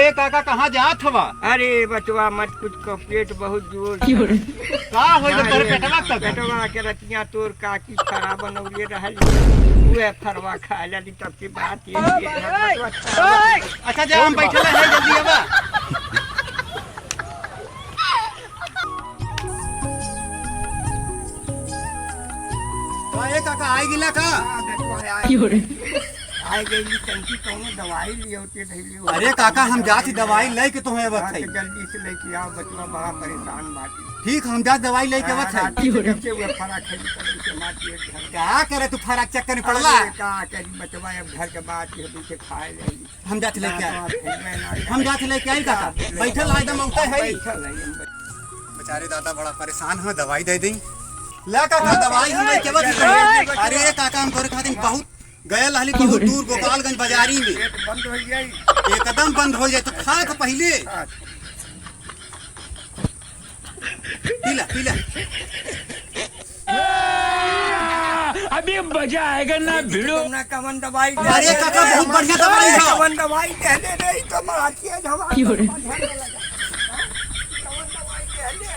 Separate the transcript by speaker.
Speaker 1: अरे काका कहाँ जात हवा?
Speaker 2: अरे बचवा मत कुछ को पेट बहुत जोर
Speaker 1: का हो गए तोरे पेटवा तक?
Speaker 2: पेटवा के रतिया तोर काकी फरा बनौले रहल उहे फरवा खा लेली तब की बात ये
Speaker 1: अच्छा जा हम बैठल है जल्दी आवा। काका आई गिला का?
Speaker 2: आई गई टंकी कौनो दवाई लिए होती धैली।
Speaker 1: अरे काका हम जाती दवाई ले के तुम्हें आवत है।
Speaker 2: जल्दी से लेके आओ बचवा बड़ा परेशान बाटी।
Speaker 1: ठीक हम जा दवाई ले के आवत है।
Speaker 2: जब वो फरा खेली तब से माटी घर
Speaker 1: क्या करे तू फराक चक्कर में पड़ला?
Speaker 2: का करी बचवा अब घर के बाद के पीछे खाए ले
Speaker 1: हम जाते लेके आए। हम जाते लेके आई काका बैठल एकदम औते है। बेचारे दादा बड़ा परेशान हो दवाई दे दी। ला काका दवाई हम लेके आवत। अरे काका हम तोरे खातिर बहुत गए रहली बहुत दूर गोपालगंज बाजारी में।
Speaker 2: बंद हो जाए
Speaker 1: एकदम बंद हो जाए तो खा के पहले पीला पीला।
Speaker 3: अभी मजा आएगा ना भिड़ो
Speaker 2: ना कवन दवाई।
Speaker 1: अरे काका बहुत बढ़िया दवाई है।
Speaker 2: कवन दवाई दे दे नहीं तो मारती है दवाई। कवन दवाई दे दे